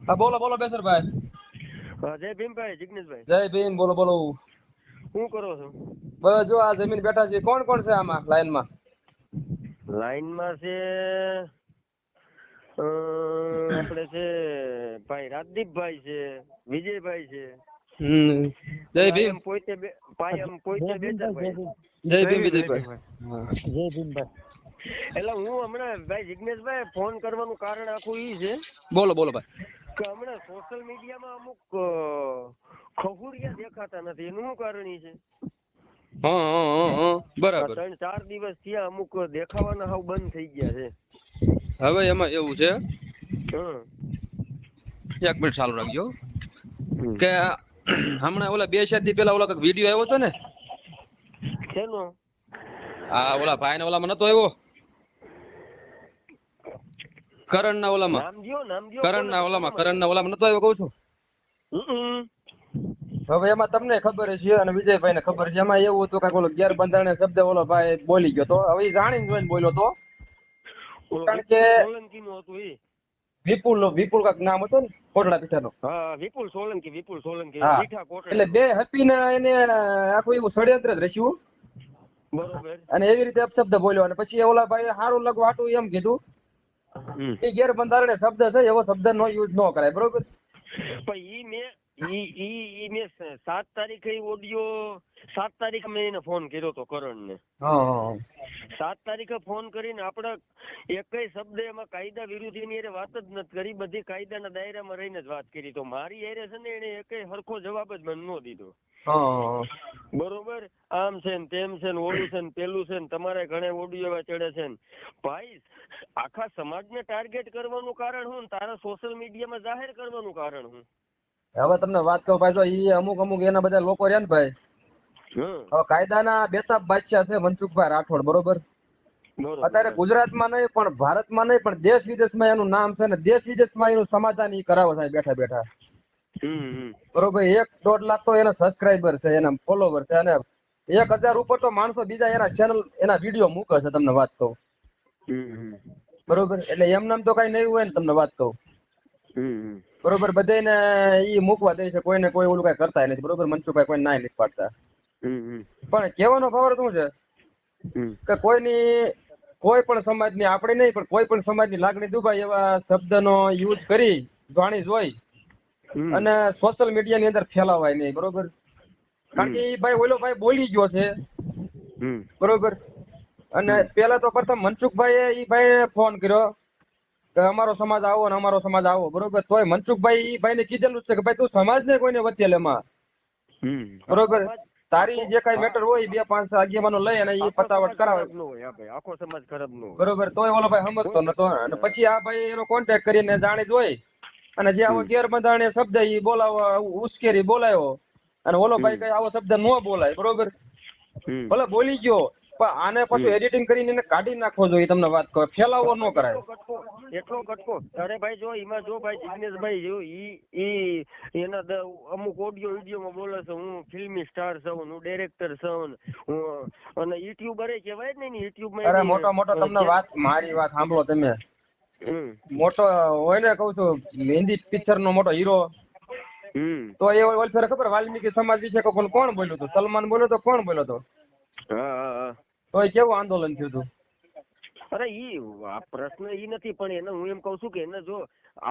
હા બોલો બોલો બેસરભાઈ. જય ભીમભાઈ, જિગ્નેશભાઈ. જય ભીમ. બોલો બોલો. શું કરો છો? બસ જો આ જમીન બેઠા છીએ. કોણ કોણ છે આમાં લાઈનમાં? લાઈનમાં છે આપણે છે ભાઈ રાજદીપભાઈ છે, વિજયભાઈ છે, જય અને ભીમ. પાયમ પોઈતે બેચરભાઈ છે. જય જય ભીમ ભીમ, જય વિજયભાઈ. ભીમભાઈ. હા. જય ભીમભાઈ. એટલે હું હમણાં ભાઈ જિગ્નેશભાઈ ફોન કરવાનું કારણ આખું ઈ છે બોલો બોલો ભાઈ. કે હમણાં સોશિયલ મીડિયામાં અમુક ખહુરિયા દેખાતા નથી. એનું શું કારણ ઈ છે? હા હા હા હા બરાબર. 3-4 દિવસ થયા અમુક દેખાવાના હાવ બંધ થઈ ગયા છે. હવે એમાં એવું છે, હમ. 1 મિનિટ ચાલુ રાખજો હમ. કે હમણાં ઓલા 2-4 દી પેલા ઓલા કઈક વિડીયો આવ્યો હતો ને. શેનો? હા ઓલા ભાઈ ને ઓલામાં નતો આવ્યો, કરણ ના ઓલામાં. નામ દ્યો કરણ કોને ના તો ઓલામાં, કોનામાં કરણ ના ઓલામાં નતો આવ્યો કહું છું. હમ. હવે એમાં તમને ખબર છે અને વિજયભાઈ ને ખબર છે. એમાં એવું હતું કે ઓલો ગેરબંધારણીય શબ્દ ઓલો ભાઈ બોલી ગયો તો. હવે ઈ જાણીને જોઈને બોલ્યો તો. ઓલો કારણ કે વિપુલ સોલંકી નું હતું ઈ. વિપુલ કાક નામ હતું ને કોટડા પીઠાનો. હા, વિપુલ સોલંકી હા પીઠા એટલે કોટડાનો. બે હપીને એને આખું એવું ષડયંત્ર જ રચ્યું બરોબર. અને એવી રીતે અપશબ્દ બોલ્યો. અને પછી ઓલા ભાઈ સારું લગવા હાટું એમ કીધું હમ. એ ગેરબંધારણીય શબ્દ છે, એવો શબ્દ નો યુઝ ન કરાય. બરોબર. પણ મેં 7 તારીખે ઓડિયો 7 તારીખે મેં એને ફોન કર્યો તો કરણને. હા 7 તારીખે ફોન કરીને આપણે એકય શબ્દ એમાં કાયદા વિરુદ્ધ એની હારે વાત જ નથી કરી. બધી કાયદાના દાયરામાં રહીને જ વાત કરી. તો મારી હારે છે ને એને એકય હરખો જવાબ જ મને ન દીધો. હા બરોબર. આમ છે ને તેમ છે ને ઓલું છે ને પેલું છે ને તમારે ઘણા ઓડિયો એવા ચડે છે ને. ભાઈ આખા સમાજને ટાર્ગેટ કરવાનું કારણ શું? તારા સોશિયલ મીડિયામાં જાહેર કરવાનું કારણ શું? હવે તમને વાત કહું ભાઈ, તો ઈ અમુક એના બધા લોકો રહ્યા ને ભાઈ, હવે કાયદાના બેતાબ બાદશાહ છે મનસુખભાઈ રાઠોડ. બરોબર. અત્યારે બરોબર. ગુજરાતમાં નહીં પણ ભારતમાં નહીં પણ દેશ વિદેશમાં એનું નામ છે ને દેશ વિદેશમાં એનું સમાધાન ઈ કરાવે છે બેઠા બેઠા. બરોબર. 1-1.5 લાખ તો એના સબસ્ક્રાઇબર છે, એના ફોલોવર છે, અને 1000 ઉપર તો માણસો બીજા એના ચેનલ એના વિડીયો મૂકે છે. તમને વાત કહું. બરોબર. એટલે એમ નામ તો કઈ નહીં હોય ને. તમને વાત કહું. બરોબર. બધાને ઈ મૂકવા દે છે, કોઈને કોઈ ઓલું કઈ કરતા નથી. બરોબર. મનસુખભાઈ કોઈ ના નથી પાડતા. પણ કહેવાનો ભાવ શું છે કે કોઈ પણ સમાજની, આપણે નહીં પણ કોઈ પણ સમાજની લાગણી દુભાય એવા શબ્દનો યુઝ કરી જાણી જોઈ અને સોશિયલ મીડિયા ની અંદર ફેલાવાય નહીં. બરોબર. કારણ કે એ ભાઈ ઓલો ભાઈ બોલી ગયો છે. બરોબર. અને પેલા તો પ્રથમ મનસુખભાઈ ઈ ભાઈ ફોન કર્યો કે અમારો સમાજ આવો ને અમારો સમાજ આવો. બરોબર. તોય મનસુખભાઈ ઈ ભાઈને કીધેલું છે કે ભાઈ તું સમાજ ને કોઈને વચ્ચે લેમાં. બરોબર. તારી જે કઈ મેટર હોય 2-5 આગેવાનો લઈ અને ઈ પતાવટ કરાવે. આખો સમાજ ખરાબ ન હોય. બરોબર. તોય ઓલો ભાઈ સમજતો નતો. અને પછી આ ભાઈ એનો કોન્ટેક્ટ કરીને જાણી જોઈ અને જે આવો ગેરબંધારણીય શબ્દ ઈ બોલાવો ઉશ્કેરી બોલાયો. અને ઓલો ભાઈ કઈ આવો શબ્દ ન બોલાય. બરોબર. ભલે બોલી ગયો પણ આને પાછું એડિટિંગ કરીને એને કાઢી નાખવો જોઈએ. તમને વાત કહો, ફેલાવો ન કરાય. એટલો કટકો. અરે ભાઈ જો એમાં જો ભાઈ જિગ્નેશભાઈ જો ઈ એના અમુક ઓડિયો વિડીયોમાં બોલે છે હું ફિલ્મી સ્ટાર છું, હું ડાયરેક્ટર છું, હું અને યુટ્યુબર કહેવાય ને યુટ્યુબમાં. અરે મોટો તમને વાત, મારી વાત સાંભળો તમે. મોટો હોય ને કઉ છું હિન્દી પિક્ચર નો મોટો હીરો. તો એ ઓલ ફેર ખબર વાલ્મીકી સમાજ વિશે કોણ બોલ્યું હતું? સલમાન બોલ્યો તો કોણ બોલ્યો તો? તો એ કેવું આંદોલન થયું હતું? અરે આ પ્રશ્ન ઈ નથી, પણ એને હું એમ કઉ છું કે એને જો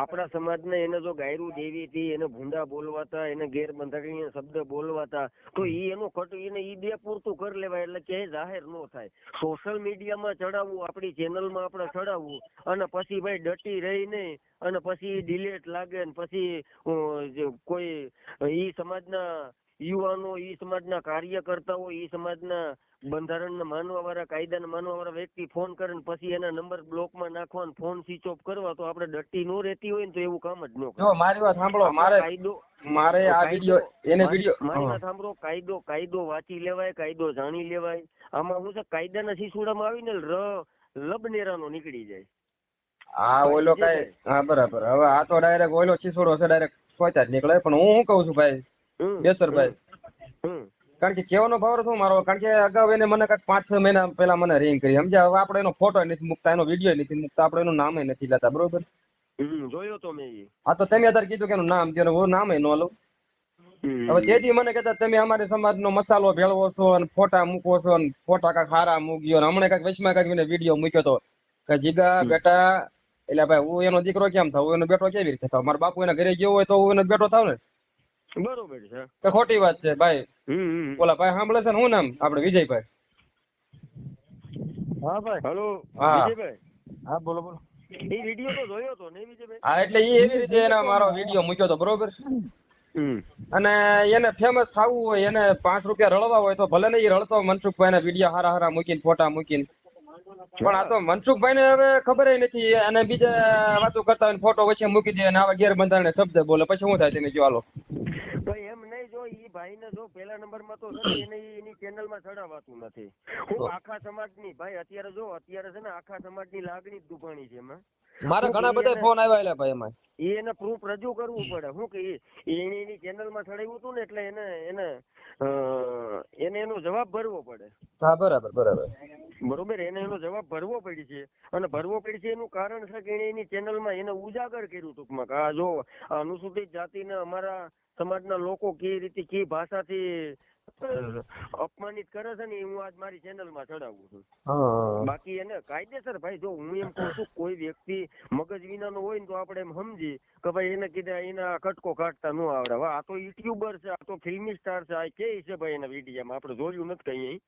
આપણા સમાજને એને જો ગાયરું દેવી હતી, એને ભૂંડા બોલવાતા, એને ગેરબંધારણીય શબ્દ બોલવાતા, તો એનું એને ઈ બે પૂરતું કરી લેવાય એટલે ક્યાંય જાહેર ન થાય. સોશિયલ મીડિયામાં ચડાવવું, આપણી ચેનલમાં આપણે ચડાવવું અને પછી ભાઈ ડટી રહી નહીં અને પછી ડિલેટ લાગે ને પછી કોઈ ઈ સમાજના યુવાનો, ઈ સમાજના કાર્યકર્તાઓ, ઈ સમાજના બંધારણને માનવા વાળા, કાયદાને માનવા વાળા વ્યક્તિ ફોન કરે ને પછી એના નંબર બ્લોકમાં નાખવા ને ફોન સ્વિચ ઓફ કરવા, તો આપણે ડટી નો રહેતી હોય ને તો એવું કામ જ ન કરે. જો મારી વાત સાંભળો, મારે આ વિડિયો એને વિડિયો મારી વાત સાંભળો. કાયદો વાંચી લેવાય, કાયદો જાણી લેવાય. આમાં શું છે, કાયદાના શીશુડામાં આવીને લબનેરાનો નીકળી જાય. હા ઓલો કઈ, હા બરાબર. હવે આ તો ડાયરેક્ટ ઓલો છીસોડો છે, ડાયરેક્ટ સોચા જ નીકળે. પણ હું શું કઉ છું ભાઈ બેસરભાઈ, કારણ કે કેવાનો ભાવ શું મારો, કારણ કે અગાઉ એને મને કઈક 5-6 મહિના પહેલા મને રિંગ કરી સમજ્યા. હવે આપણે એનો ફોટો નથી મૂકતા, એનો વિડીયો નથી મૂકતા, આપણે એનું નામે નથી લેતા. બરોબર. જોયો તો મેં ઈ. હા તો તમે અત્યારે કીધું કે એનું નામ છે, હું નામ નો લઉં. હવે તેથી મને કહેતા તમે અમારી સમાજનો મસાલો ભેળવો છો અને ફોટા મૂકો છો અને ફોટા કાંઈક હારા મૂક્યો ને હમણાં કાંઈક વચમાં કાંઈક મને વિડીયો મૂક્યો તો કે જીગા બેટા, એટલે ભાઈ હું એનો દીકરો કેમ થાવ, હું એનો બેટો કેવી રીતે થાવ? મારા બાપુ એના ઘરે ગયો હોય તો હું એનો બેટો થાવ ને? બરોબર છે કે ખોટી વાત છે ભાઈ? ઓલા ભાઈ સાંભળે છે ને, હું નામ આપણે વિજયભાઈ? હા ભાઈ. હેલો હા વિજયભાઈ. હા બોલો બોલો. એ વિડીયો તો જોયો તો ને વિજયભાઈ? હા એટલે એ એવી રીતે એના મારો વિડીયો મૂક્યો તો, બરોબર. અને એને ફેમસ થવું હોય, એને 5 રૂપિયા રળવા હોય તો ભલે ને એ રળતો મનસુખભાઈ ના વિડીયો હારા હારા મૂકીને ફોટા મૂકીને, પણ આ તો મનસુખભાઈ ને હવે ખબર નથી, અને બીજા વાતો કરતા હોય ફોટો વચ્ચે મૂકી દે અને આવા ગેરબંધારણીય શબ્દ બોલે, પછી શું થાય તમે જો હાલો. તો એમ નહીં, જો ઈ ભાઈ ને જો પેલા નંબર માં તો છે ને એને એની ચેનલ માં ચડાવાતું નથી. હું આખા સમાજ ની ભાઈ અત્યારે છે ને આખા સમાજ ની લાગણી જ દુભાણી છે એમાં. મારે ઘણા બધા ફોન આવ્યા ભાઈ એમાં. એને પ્રૂફ રજૂ કરવું પડે. હું કે એને એની ચેનલ માં ચડાવ્યું હતું ને એટલે એને એનો જવાબ ભરવો પડે. હા બરોબર એને એનો જવાબ ભરવો પડી છે. અને ભરવો પડી છે એનું કારણ છે કે એને એની ચેનલ માં એને ઉજાગર કર્યું ટૂંકમાં કે આ જો અનુસૂચિત જાતિને અમારા સમાજના લોકો કઈ રીતે કઈ ભાષાથી અપમાનિત કરે છે ને એ હું આજ મારી ચેનલ માં ચડાવું છું. બાકી એને કાયદેસર ભાઈ, જો હું એમ કઉ છું કોઈ વ્યક્તિ મગજ વિનાનો હોય ને તો આપણે એમ સમજી કે ભાઈ એને કીધા એના કટકો કાઢતા ન આવડે. હવે આ તો યુટ્યુબર છે, આ તો ફિલ્મી સ્ટાર છે, આ કે છે ભાઈ એના વિડીયોમાં આપણે જોયું નથી કઈ.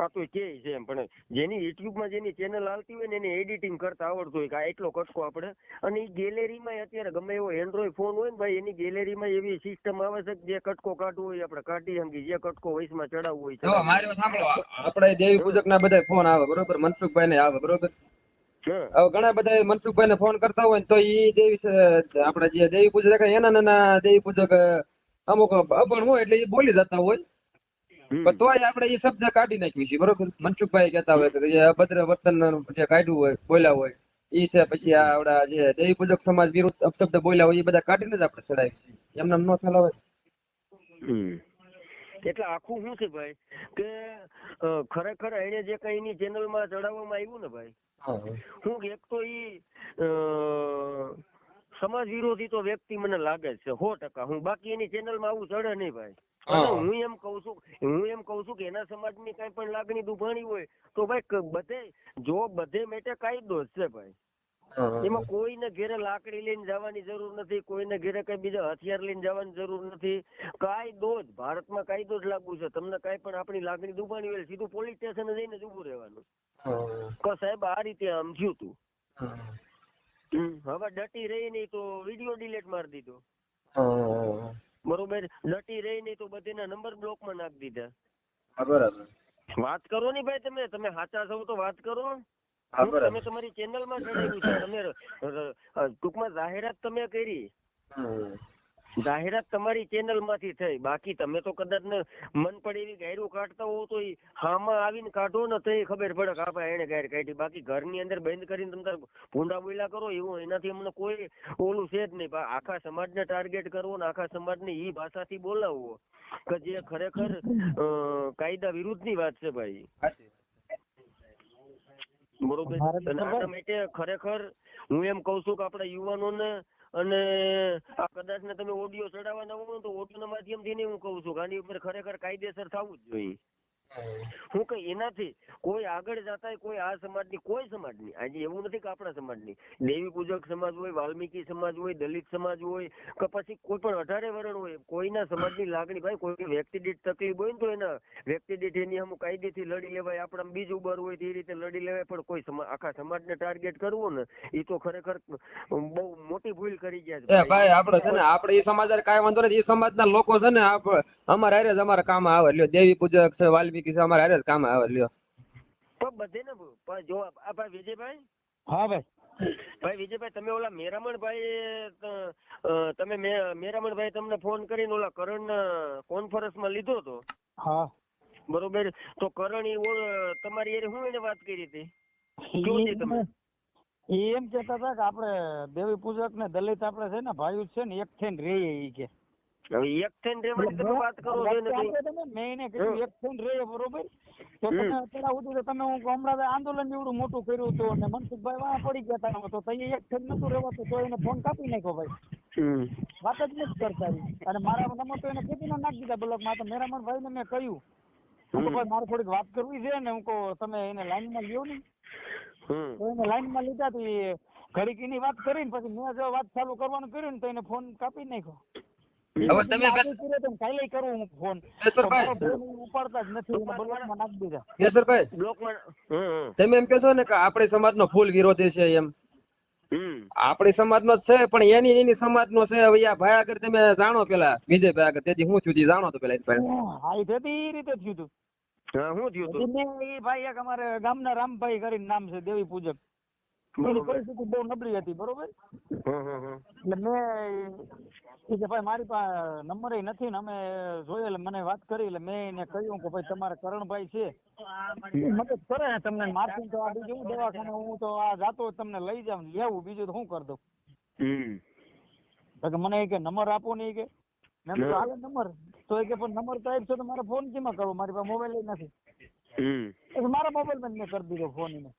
આ તો કે છે એમ, પણ જેની યુટ્યુબમાં જેની ચેનલ આવતી હોય ને એને એડિટિંગ કરતા આવડતું હોય કે આ એટલો કટકો આપણે, અને એ ગેલેરીમાં અત્યારે ગમે એવો એન્ડ્રોઈડ ફોન હોય ને ભાઈ એની ગેલેરીમાં એવી સિસ્ટમ આવે છે કે જે કટકો કાઢવો હોય આપણે કાઢી શકીએ, જે કટકો વયસમાં ચડાવવો હોય. જો મારી વાત સાંભળો, આપણે દેવી પૂજક ના બધા ફોન આવે બરોબર, મનસુખભાઈ ને આવે બરોબર. હવે ઘણા બધા મનસુખભાઈ ને ફોન કરતા હોય ને તો ઈ દેવી આપણે જે દેવી પૂજક એના નાના દેવી પૂજક અમુક અભણ હોય એટલે એ બોલી જતા હોય, પણ તોય આપણે એ શબ્દ કાઢી નાખ્યું છે બરોબર. મનસુખભાઈ કહેતા હોય કે જે અભદ્ર વર્તન જે કાઢ્યું હોય, બોલ્યા હોય ઈ છે, પછી આવડા જે દેવી પૂજક સમાજ વિરુદ્ધ અપશબ્દ બોલ્યા હોય એ બધા કાઢીને જ આપણે ચડાવી છીએ, એમને ન થયેલા હોય. એટલે આખું શું છે ભાઈ કે ખરેખર એને જે કઈ એની ચેનલ માં ચડાવવામાં આવ્યું ને ભાઈ, હું એક તો ઈ સમાજ વિરોધી તો વ્યક્તિ મને લાગે છે 100%. હું બાકી એની ચેનલ માં આવું ચડે નહીં ભાઈ. અને હું એમ કઉ છું કે એના સમાજની કઈ પણ લાગણી દુભાણી હોય તો ભાઈ બધે માટે કાયદો જ છે ભાઈ. એમાં કોઈને ઘેરે લાકડી લઈને જવાની જરૂર નથી, કોઈને ઘેરે કઈ બીજા હથિયાર લઈને જવાની જરૂર નથી. કાયદો જ ભારતમાં કાયદો જ લાગુ છે. તમને કઈ પણ આપણી લાગણી દુભાણી હોય સીધું પોલીસ સ્ટેશન જઈને જ ઉભું રહેવાનું કે સાહેબ આ રીતે આમ થયું તું. હવે ડટી રહી નહીં તો વિડીયો ડિલીટ મારી દીધો, બરોબર. ડટી રહી નહીં તો બધેના નંબર બ્લોક માં નાખી દીધા. બરાબર. વાત કરો ને ભાઈ, તમે સાચા છો તો વાત કરો. તમે તમારી ચેનલ માં ચડાવ્યું છે, તમે ટૂંકમાં જાહેરાત તમે કરી, જાહેરાત તમારી ચેનલ માંથી થઈ. બાકી તમે તો કદાચ ને મન પડે એવી ગાયરું કાઢતા હોવ તો હામાં આવીને કાઢો ને તો ખબર પડે કે આપણે એને ગાયર કાઢી. બાકી ઘરની અંદર બંધ કરીને તમે ભૂંડા બોલ્યા કરો એવું એનાથી અમને કોઈ ઓલું છે જ નહીં. આખા સમાજને ટાર્ગેટ કરવો ને આખા સમાજને ઈ ભાષાથી બોલાવવો કે જે ખરેખર કાયદા વિરુદ્ધ ની વાત છે ભાઈ, બરોબર. આના માટે ખરેખર હું એમ કઉ છું કે આપડા યુવાનોને, અને આ કદાચ ને તમે ઓડિયો ચડાવવાના હોય તો ઓડિયો ના માધ્યમથી હું કઉ છું કે આની ઉપર ખરેખર કાયદેસર થવું જ જોઈએ. હું કઈ એનાથી કોઈ આગળ જતા કોઈ આ સમાજની કોઈ સમાજની, આજે એવું નથી કે આપણા સમાજની, દેવી પૂજક સમાજ હોય, વાલ્મીકી સમાજ હોય, દલિત સમાજ હોય કે પછી કોઈ પણ 18 વર્ણ હોય, કોઈના સમાજની લાગણી ભાઈ કોઈ વ્યક્તિ દીઠ તકલીફ હોય ને તો એના વ્યક્તિ દીઠ એની અમુક કાયદેથી લડી લેવાય. આપણા બીજું બર હોય તે રીતે લડી લેવાય. પણ કોઈ આખા સમાજને ટાર્ગેટ કરવું ને એ તો ખરેખર બહુ મોટી ભૂલ કરી ગયા છે ભાઈ. આપણે છે ને આપણે એ સમાજ કાંઈ વાંધો નથી, એ સમાજના લોકો છે ને અમારા હારે જ અમારા કામ આવે લ્યો. દેવી પૂજક છે, વાલ્મીકી છે, અમારા હારે જ કામ આવે લ્યો. પણ બધે ને જો આ ભાઈ વિજયભાઈ, હા ભાઈ વિજયભાઈ તમે ઓલા મેરામણભાઈ તમને ફોન કરીને ઓલા કરણ કોન્ફરન્સ માં લીધો હતો, હા બરોબર. તો કરણ તમારી યારે હું એને વાત કરી હતી, એમ કેતા હતા કે આપણે દેવી પૂજક ને દલિત આપણે છે ને ભાઈ છે ને એક થઈને રહીએ ઈ કે હવે એક થઈને રહેવાની તમે વાત કરો છો ને મેં એને કીધું એક થઈને રહે, બરોબર? તો તમે અત્યારે સુધી તો તમે હમણાં આંદોલન એવડું મોટું કર્યું હતું અને મનસુખભાઈ વાહ પડી ગયા હતા, તો તઈ એક થઈને નતું રહેવાતું, તો એને ફોન કાપી નાખ્યો ભાઈ. વાત જ નથી કરતા. અને મારા નંબર તો એને ખેતીનો નાખી દીધા બ્લોકમાં. તો મેરામણ ભાઈને મેં કહ્યું, હું કહું ભાઈ મારે થોડીક વાત કરવી છે ને, હું કહું તમે એને લાઈનમાં લ્યો ને. તો એને લાઈનમાં લીધા તો ઘડીક એની વાત કરીને પછી મેં જો વાત ચાલુ કરવાનું કર્યું ને તો એને ફોન કાપી નાખ્યો. હવે તમે કાલે કરું હું ફોન, ઉપાડતા જ નથી, બ્લોકમાં નાખી દીધા. કેસરભાઈ, તમે એમ કહો છો ને કે આપણી સમાજનો ફૂલ વિરોધી છે એમ. આપણી સમાજનો જ છે, પણ એની સમાજનો છે. હવે આ ભાઈ આગળ તમે જાણો પેલા વિજયભાઈ આગળ તેથી હું છું જાણો તો પેલા. હા, એ રીતે થયું હતું. શું થયું હતું? એ ભાઈ એક અમારે ગામના રામભાઈ કરીને નામ છે, દેવી પૂજક. એની પરિસ્થિતિ બહુ નબળી હતી, બરોબર? એટલે મેં ભાઈ મારી પાસે નંબર નથી ને અમે જોઈએ, એટલે મને વાત કરી, એટલે મેં એને કહ્યું કે ભાઈ તમારા કરણભાઈ છે, મદદ કરે ને તમને. મારથી તો આ બીજું દવાખાને હું તો આ જાતો તમને લઈ જાવ લેવું, બીજું તો શું કરી દઉં. મને કે નંબર આપો ને, કે મેં હાલે નંબર તો કે પણ નંબર તો આપશો તો મારે ફોન કેમાં કરવો, મારી પાસે મોબાઈલ નથી. મારા મોબાઈલ માં મેં કરી દીધો ફોન એને.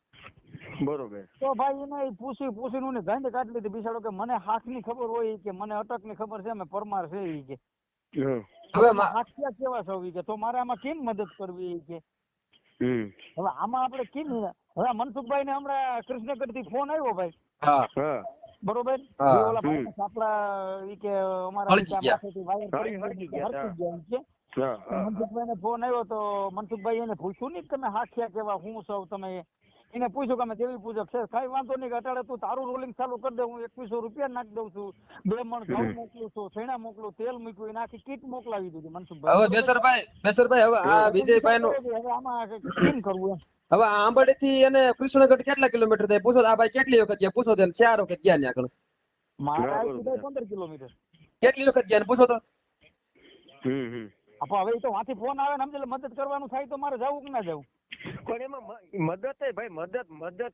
બરોબર. તો ભાઈ એને પૂછીને ને ગાંઠ કાઢી લીધી બિચારો, કે મને હાથ ની ખબર હોય, કે મને અટક ની ખબર છે, મેં પરમાર છે ઈ કે. હવે હાથિયા કેવા છો કે, તો મારે આમાં કેમ મદદ કરવી કે. હવે આમાં આપણે કેમ, હવે મનસુખભાઈ ને હમણાં કૃષ્ણગઢ થી ફોન આવ્યો ભાઈ, બરોબર? આપડા ઈ કે અમારા માથેથી મનસુખભાઈ ને ફોન આવ્યો, તો મનસુખભાઈ એને પૂછ્યું નહીં તમે હાથિયા કેવા હું સૌ, તમે એને પૂછ્યું કે અમે દેવી પૂજક છે. કઈ વાંધો નહીં, અટાડે તું તારું રોલિંગ ચાલુ કરી દે, હું 2100 રૂપિયા નાખી દઉં છું, 2 મણ ઘઉં મોકલું છું, છેણા મોકલું, તેલ મૂક્યું, એને આખી કીટ મોકલાવી દીધી મનસુખભાઈ. હવે બેસરભાઈ હવે આ વિજયભાઈ નું હવે આમાં કેમ કરવું એમ. હવે આંબરડી થી એને કૃષ્ણગઢ કેટલા કિલોમીટર થાય પૂછો? આ ભાઈ કેટલી વખત ગયા પૂછો? 4 વખત ગયા ને આગળ. મારા 15 કિલોમીટર. કેટલી વખત ગયા પૂછો તો? હવે તો વાંથી ફોન આવે ને સમજે મદદ કરવાનું થાય તો મારે જવું કે ના જવું? પણ એમાં મદદ ભાઈ મદદ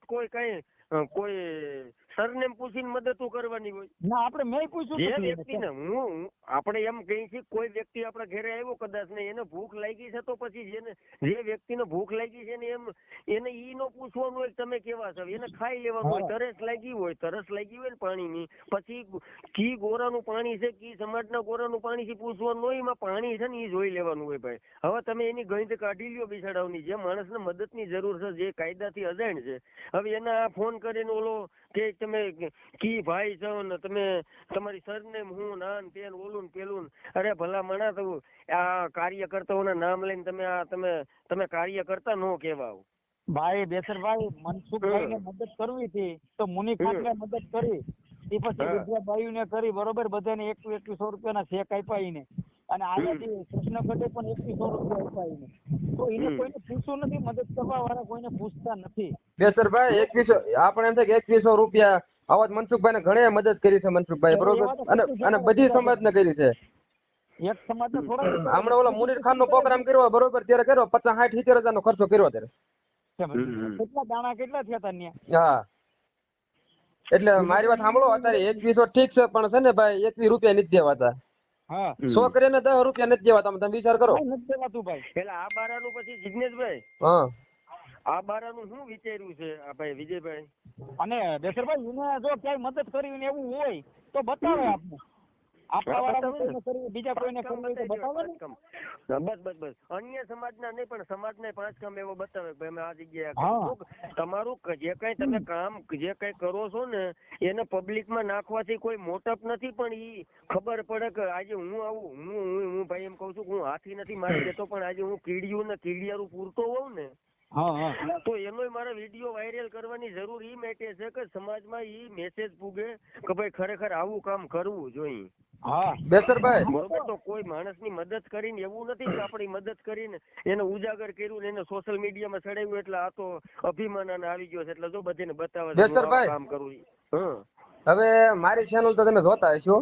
કોઈ સરનેમ પૂછીને મદદ કરવાની હોય ના. આપણે મેં પૂછ્યું જે વ્યક્તિને હું આપણે એમ કહી છીએ, કોઈ વ્યક્તિ આપણા ઘરે આવ્યો કદાચ ને એને ભૂખ લાગી છે, તો પછી જે વ્યક્તિને ભૂખ લાગી છે ને એને ઈ નો પૂછવાનું હોય તમે કેવા છો, એને ખાઈ લેવાનું હોય. તરસ લાગી હોય ને પાણીની, પછી કી ગોરાનું પાણી છે, કી સમાજના ગોરાનું પાણી છે પૂછવાનું હોય, એમાં પાણી છે ને એ જોઈ લેવાનું હોય ભાઈ. હવે તમે એની ગણિત કાઢી લ્યો બિચારાઓની, જે માણસને મદદની જરૂર છે, જે કાયદાથી અજાણ છે. હવે એના ફોન કરીને ઓલો કે તમે કી ભાઈ છો ને તમે તમારી સરનેમ હું નાન તેન ઓલું પેલું. અરે ભલા મણા, તો આ કાર્યકર્તાઓના નામ લઈને તમે કાર્યકર્તા નો કહેવાઓ ભાઈ. બેસરભાઈ, મનસુખભાઈ ને મદદ કરવી હતી તો મુનિ ખાતરે મદદ કરી, એ પછી વિદ્યાબાઈ ને કરી, બરોબર? બધાને 2100 રૂપિયાના ચેક આપ્યા એને, અને આયાથી કૃષ્ણગઢે પણ 2100 રૂપિયા આપ્યા એને. તો એને કોઈને પૂછવું નથી, મદદ કરવા વાળા કોઈને પૂછતા નથી. બેસરભાઈ 2100 આપણે એમ થાય કે 2100 રૂપિયા આવાજ મનસુખભાઈ ને ઘણી મદદ કરી છે મનસુખભાઈ, બરોબર? અને બધી સમાજ ને કરી છે. એક સમાજ ને થોડા હમણાં ઓલા મુનીર ખાન નો પ્રોગ્રામ કર્યો, બરોબર? ત્યારે કર્યો 50-60-70 નો ખર્ચો કર્યો ત્યારે. કેટલા દાણા કેટલા થયા હતા ત્યાં? હા, એટલે મારી વાત સાંભળો, અત્યારે 2100 ઠીક છે, પણ છે ને ભાઈ 21 રૂપિયા નથી દેવાતા. હા, છોકરીને 10 રૂપિયા નથી દેવાતા. તમે વિચાર કરો. નથી દેવાતું ભાઈ. એટલે આ બારાનું પછી જિગ્નેશભાઈ, હા, આ બારાનું શું વિચાર્યું છે આ ભાઈ વિજયભાઈ અને દેસરભાઈ, એને જો ક્યાંય મદદ કરી ને એવું હોય તો બતાવે આપને. બીજા કોઈને બસ અન્ય સમાજના નહીં, પણ સમાજના 5 કામ એવો બતાવે કે અમે આ જગ્યાએ તમારું જે કઈ તમે કામ જે કઈ કરો છો ને એને પબ્લિકમાં નાખવાથી કોઈ મોટપ નથી, પણ ઈ ખબર પડે કે આજે હું આવું હું ભાઈ એમ કઉ છું હું હાથી નથી મારી દેતો, પણ આજે હું કીડિયું ને કીડિયારું પૂરતો હોઉં ને તો એનો મારા વિડીયો વાયરલ કરવાની જરૂર ઈ માટે છે કે સમાજમાં ઈ મેસેજ પૂગે કે ભાઈ ખરેખર આવું કામ કરવું જોઈએ. બેસરભાઈ, બરોબર? તો કોઈ માણસની મદદ કરીને એવું નથી કે આપણી મદદ કરીને એને ઉજાગર કર્યું ને એને સોશિયલ મીડિયામાં ચડાવ્યું એટલે આ તો અભિમાન આવી ગયો છે એટલે જો બધીને બતાવે છે કામ કરવું. હવે મારી ચેનલ તો તમે જોતા હશો.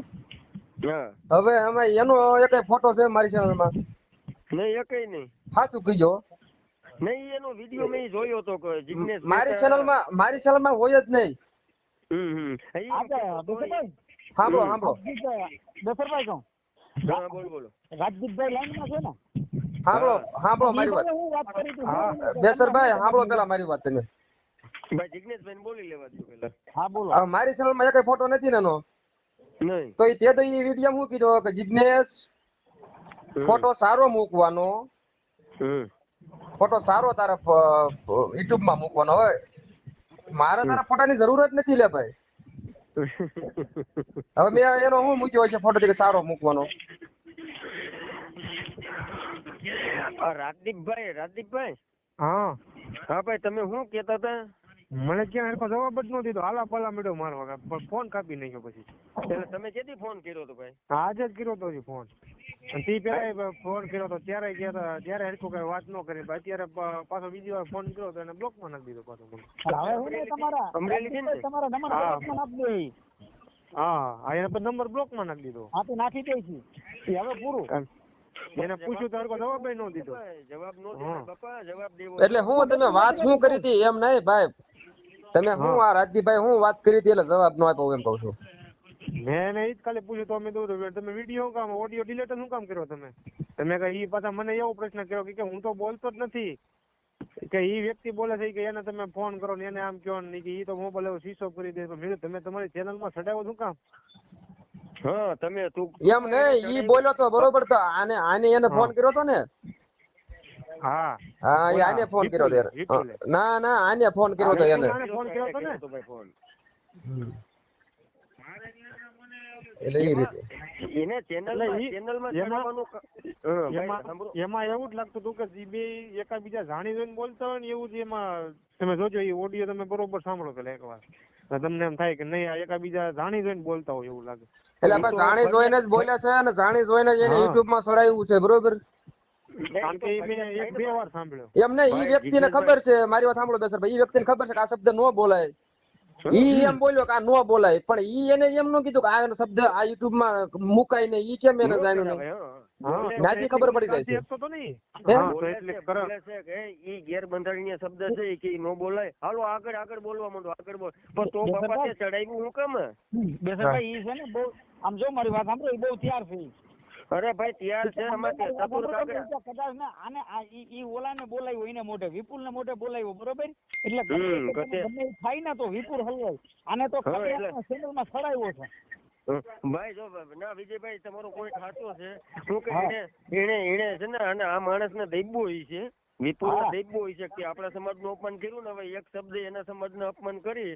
હવે અમે એનો એક ફોટો છે મારી ચેનલમાં? નહીં, એકય નહીં. સાચું કીજો. નહીં, એનો વિડીયો મેં જોયો તો કે જિગ્નેશ મારી ચેનલમાં હોય જ નહીં. સાંભળો દસરભાઈ કહું, હા બોલો. રાજદીપભાઈ લાઈનમાં છે ને? સાંભળો મારી વાત. હું વાત કરી હતી. બેસરભાઈ સાંભળો પેલા મારી વાત તમે. ભાઈ જિગ્નેશભાઈ ને બોલી લેવા દો પેલા. હા બોલો. મારી ચેનલમાં એક ફોટો નથી ને એનો. નહીં. તો તે તો એ વિડીયો મૂકી દો કે જિગ્નેશ ફોટો સારો મૂકવાનો, ફોટો સારો તારા યુટ્યુબ માં મૂકવાનો હોય. મારે તારા ફોટાની જરૂર જ નથી લે ભાઈ. હવે મેં એનો શું મૂક્યો છે ફોટો કે સારો મૂકવાનો. રાજદીપભાઈ હા ભાઈ તમે શું કેતા હતા? મને ક્યાં હરખો જવાબ જ ન દીધો. હાલા પાલા મેળો મારવા ફોન કાપી નાખ્યો પછી. એટલે તમે કેથી ફોન કર્યો હતો ભાઈ? આજે જ કર્યો તો ફોન. તે પેલા ફોન કર્યો તો ત્યારે ગયા ત્યારે હરખું કઈ વાત ન કરી. અત્યારે પાછો બીજી વાર ફોન કર્યો તો એને બ્લોકમાં નાખી દીધો પાછો મને. અમરેલી છે ને? તમારા નંબર બ્લોકમાં નાખી દે. હા એને નંબર બ્લોકમાં નાખી દીધો. હા તો નાખી દે છે હવે પૂરું. એને પૂછ્યું તો હરખો જવાબ ન દીધો. જવાબ નો દીધો બાપા, જવાબ દેવો. એટલે હું તમે વાત શું કરી હતી એમ નહીં ભાઈ. તમે હું આ રાજદીપભાઈ હું વાત કરી હતી એટલે જવાબ ન આપ્યો એમ કહું છું. મેં એ જ ખાલી પૂછ્યું તો અમે દઉં તમે વિડીયો શું કામ ઓડિયો ડિલેટ શું કામ કર્યો તમે કઈ પાછા મને એવો પ્રશ્ન કર્યો કે હું તો બોલતો જ નથી કે ઈ વ્યક્તિ બોલે છે કે એને તમે ફોન કરો ને એને આમ કહો ને કે ઈ તો મોબાઈલ એવો સ્વિચ ઓફ કરી દે. તમે તમારી ચેનલમાં સડાવો શું કામ? હા તમે તું એમ નહીં ઈ બોલ્યો તો બરોબર. તો આને એને ફોન કર્યો તો ને? હા આને ફોન કર્યો તો. ના આને ફોન કર્યો તો એને. ફોન કર્યો તો ને ફોન એટલે એ રીતે એને ચેનલમાં એમાં એવું જ લાગતું હતું કે જે બે એકાબીજા જાણી જોઈને બોલતા હોય ને એવું જ એમાં તમે જોજો એ ઓડિયો તમે બરોબર સાંભળો પેલા એકવાર તમને એમ થાય કે નહીં આ એકાબીજા જાણી જોઈને બોલતા હોય એવું લાગે. એટલે આપણે જાણી જોઈને જ બોલ્યા છે અને જાણી જોઈને જ એને યુટ્યુબ માં ચડાવ્યું છે બરોબર. કારણ કે મેં એક બે વાર સાંભળ્યો. એમ નહીં ઈ વ્યક્તિને ખબર છે. મારી વાત સાંભળો બેસરભાઈ. ઈ વ્યક્તિને ખબર છે કે આ શબ્દ નો બોલાય. ઈ એમ બોલ્યો કે આ નો બોલાય પણ ઈ એને એમ ન કીધું કે આ શબ્દ આ યુટ્યુબ માં મુકાય ને. ઈ કેમ એને જાણ્યું નહીં? ત્યાંથી ખબર પડી જાય છે. ઈ ગેરબંધારણીય શબ્દ છે કે નો બોલાય. હાલો આગળ બોલવા માંડો પણ તો બાપા તે ચડાવ્યું હું કેમ? બેસરભાઈ ઈ છે ને બહુ આમ જો મારી વાત સાંભળો ઈ બહુ તૈયાર છે. અરે ભાઈ તૈયાર છે આમાં કદાચ ને આને ઈ ઓલાને બોલાવ્યો એને મોઢે વિપુલ ને મોઢે બોલાવ્યો બરોબર. એટલે ગમે થાય ને તો વિપુલ હલવાય. આને તો ચેનલ માં છડાવ્યો છે. ભાઈ જો ના વિજયભાઈ તમારો કોઈ ખાતો છે શું કે એને છે ને અને આ માણસ ને દૈબો છે. વિપુલ ને દૈબો હોય છે કે આપણા સમાજ નું અપમાન કર્યું ને હવે એક શબ્દ એના સમાજ નું અપમાન કરી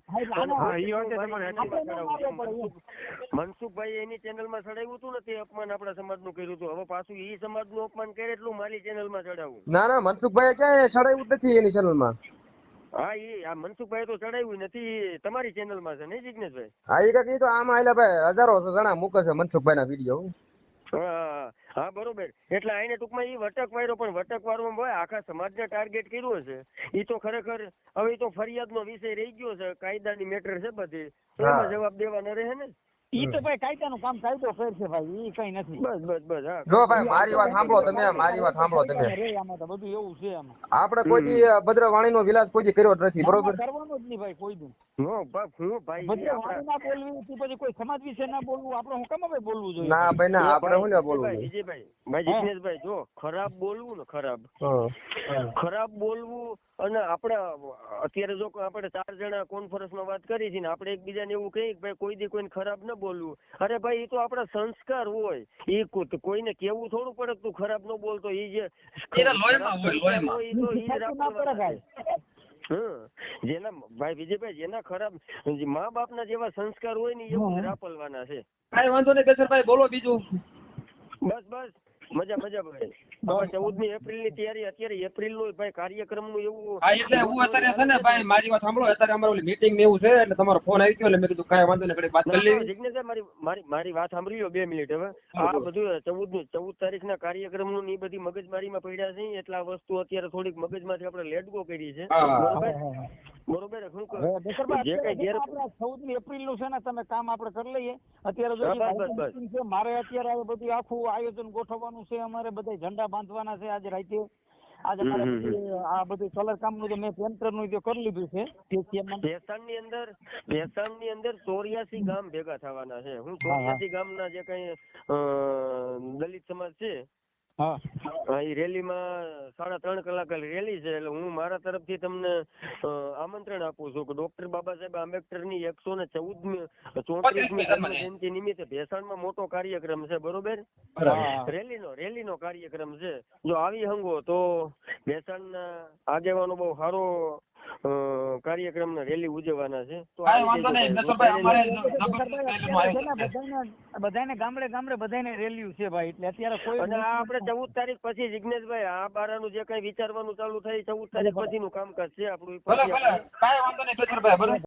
મનસુખભાઈ એની ચેનલ માં ચડાવ્યું હતું ને તે અપમાન આપણા સમાજ નું કર્યું હતું. હવે પાછું ઈ સમાજ નું અપમાન કરે એટલું મારી ચેનલ માં ચડાવવું. ના મનસુખભાઈ ક્યાંય ચડાવ્યું નથી એની ચેનલ માં. હા આ મનસુખભાઈ તો ચડાવ્યું નથી તમારી ચેનલ માં છે ને જિગ્નેશભાઈ? હા એ કઈ તો આમાં એટલે ભાઈ હજારો જણા મૂકે છે મનસુખભાઈ ના વિડીયો. હા બરોબર. એટલે આને ટૂંકમાં ઈ વટક વાયરો પણ વટક વાળો ભાઈ આખા સમાજને ટાર્ગેટ કર્યો છે. ઈ તો ખરેખર હવે તો ફરિયાદ નો વિષય રહી ગયો છે. કાયદાની મેટર છે બધી. એમાં જવાબ દેવાના રહે ને. ઈ તો ભાઈ કાયદાનું કામ કાયદો કરશે ભાઈ. ઈ કઈ નથી. બસ હા. જો ભાઈ મારી વાત સાંભળો તમે. મારી વાત સાંભળો તમે. આમાં તો બધું એવું છે આમાં. આપણે કોઈ દી ભદ્રવાણી નો વિલાસ કોઈ દી કર્યો નથી બરોબર. કરવાનો જ નહીં ભાઈ કોઈ દી. ભાઈ ભદ્રવાણી ના બોલવી પછી કોઈ સમાજ વિશે ના બોલવું. આપણે હું કેમ ભાઈ બોલવું જોઈએ? ના ભાઈ ના આપણે શું ના બોલવું. વિજયભાઈ જિગ્નેશભાઈ જો ખરાબ બોલવું ને ખરાબ બોલવું અને આપણે અત્યારે જો આપણે 4 જણા કોન્ફરન્સ માં વાત કરી છે ને આપણે એકબીજાને એવું કહી કે ભાઈ કોઈ દી કોઈને ખરાબ ન બોલવું. અરે ભાઈ એ તો આપણા સંસ્કાર હોય. એ કોઈને કેવું થોડું પડે તું ખરાબ ન બોલતો. એ જે જેના ભાઈ વિજયભાઈ જેના ખરાબ મા બાપ ના જેવા સંસ્કાર હોય ને એવું રાપલવાના છે. કઈ વાંધો નહીં બેસરભાઈ બોલો બીજું. બસ મજા ભાઈ. 14મી એપ્રિલ ની તૈયારી અત્યારે એપ્રિલ નું ભાઈ કાર્યક્રમ નું એવું. એટલે હું અત્યારે છે ને ભાઈ મારી વાત સાંભળો. અત્યારે અમારે ઓલી મીટિંગ ને એવું છે એટલે તમારો ફોન આવી ગયો એટલે મેં કીધું કઈ વાંધો નહીં વાત કરી લેવી. જિગ્નેશભાઈ મારી વાત સાંભળી લો 2 મિનિટ. હવે આ બધું 14 તારીખ ના કાર્યક્રમ નું ની બધી મગજમારીમાં પડ્યા છે એટલે આ વસ્તુ અત્યારે થોડીક મગજમાંથી આપણે લેટગો કરી છે બરોબર. જે કઈ 14મી એપ્રિલ નું છે ને તમે કામ આપણે કરી લઈએ અત્યારે. મારે અત્યારે બધું આખું આયોજન ગોઠવવાનું છે. અમારે બધા ઝંડા બાંધવાના છે આજે રાતે. આજે મારે બધું આ બધું કલર કામનું તો મેં પેન્ટરનું તો કરી લીધું છે ભેસાણની અંદર 84 ગામ ભેગા થવાના છે. હું 84 ગામના જે કઈ દલિત સમાજ છે હા એ રેલીમાં 3.5 કલાક રેલી છે. એટલે હું મારા તરફથી તમને આમંત્રણ આપું છું કે ડોક્ટર બાબા સાહેબ આંબેડકરની 134મી જન્મ જયંતિ નિમિત્તે ભેસાણમાં મોટો કાર્યક્રમ છે. બરોબર? રેલીનો કાર્યક્રમ છે. જો આવી હંગો તો ભેસાણના આગેવાનો બહુ સારો કાર્યક્રમ રેલી ઉજવવાના છે. તો બધાને ગામડે બધાને રેલી છે ભાઈ. એટલે અત્યારે કોઈ અને આ આપણે 14 તારીખ પછી જિગ્નેશભાઈ આ બારાનું જે કઈ વિચારવાનું ચાલુ થાય 14 તારીખ પછીનું કામકાજ છે આપણું.